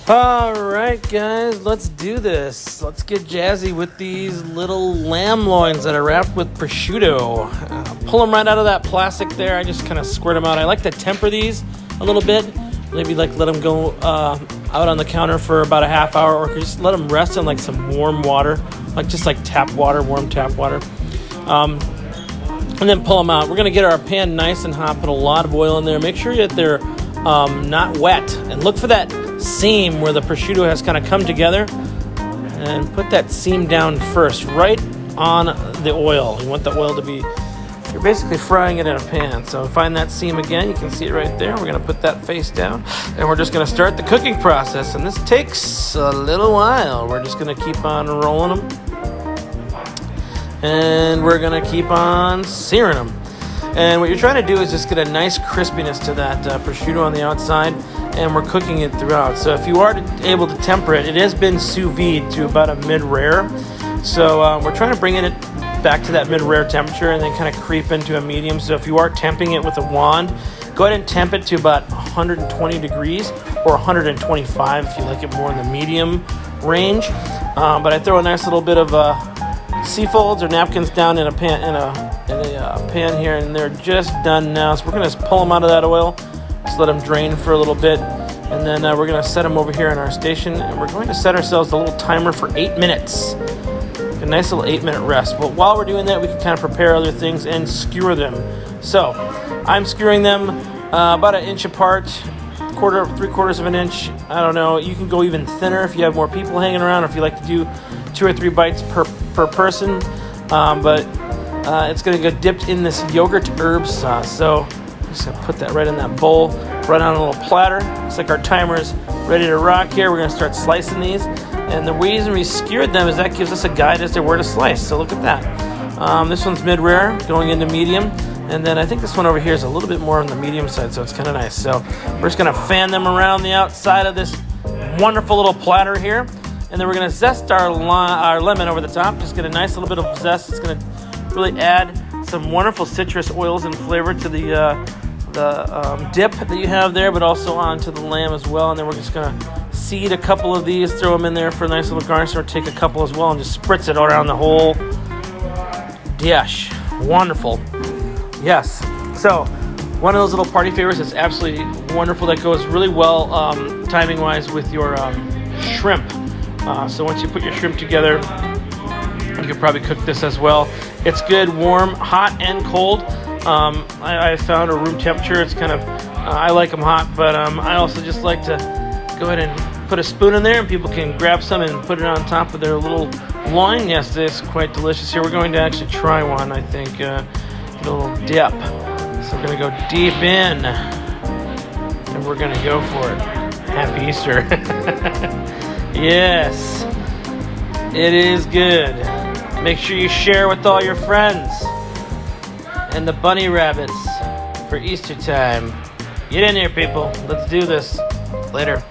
Alright guys, let's do this. Let's get jazzy with these little lamb loins that are wrapped with prosciutto. Pull them right out of that plastic there. I just kind of squirt them out. I like to temper these a little bit. Maybe like let them go out on the counter for about a half hour, or just let them rest in like some warm water, like just like tap water, warm tap water. And then pull them out. We're going to get our pan nice and hot, put a lot of oil in there. Make sure that they're not wet, and look for that seam where the prosciutto has kind of come together, and put that seam down first, right on the oil. You want the oil to be, you're basically frying it in a pan. So find that seam again. You can see it right there. We're going to put that face down, and we're just going to start the cooking process. And this takes a little while. We're just going to keep on rolling them, and we're going to keep on searing them. And what you're trying to do is just get a nice crispiness to that prosciutto on the outside, and we're cooking it throughout. So if you are able to temper it, it has been sous vide to about a mid-rare. So we're trying to bring it back to that mid-rare temperature and then kind of creep into a medium. So if you are temping it with a wand, go ahead and temp it to about 120 degrees or 125 if you like it more in the medium range. But I throw a nice little bit of C-folds or napkins down in a pan pan here, and they're just done now. So we're going to pull them out of that oil, just let them drain for a little bit, and then we're going to set them over here in our station, and we're going to set ourselves a little timer for 8 minutes. A nice little 8-minute rest. But while we're doing that, we can kind of prepare other things and skewer them. So I'm skewering them about an inch apart, 3/4 of an inch. I don't know. You can go even thinner if you have more people hanging around, or if you like to do 2 or 3 bites per person. But it's going to go dipped in this yogurt herb sauce. So I'm just going to put that right in that bowl, right on a little platter. Looks like our timer is ready to rock here. We're going to start slicing these. And the reason we skewered them is that gives us a guide as to where to slice. So look at that. This one's mid-rare, going into medium. And then I think this one over here is a little bit more on the medium side, so it's kind of nice. So we're just going to fan them around the outside of this wonderful little platter here. And then we're going to zest our lemon over the top. Just get a nice little bit of zest. It's going to really add some wonderful citrus oils and flavor to the dip that you have there, but also onto the lamb as well. And then we're just going to seed a couple of these, throw them in there for a nice little garnish, or take a couple as well and just spritz it around the whole dish. Wonderful. Yes. So one of those little party favors that's absolutely wonderful, that goes really well timing-wise with your shrimp. So once you put your shrimp together, you could probably cook this as well. It's good warm, hot, and cold. I found a room temperature. It's kind of, I like them hot, but I also just like to go ahead and put a spoon in there, and people can grab some and put it on top of their little loin. Yes, this is quite delicious here. We're going to actually try one, I think. Get a little dip. So we're going to go deep in, and we're going to go for it. Happy Easter. Yes, it is good. Make sure you share with all your friends and the bunny rabbits for Easter time. Get in here, people. Let's do this. Later.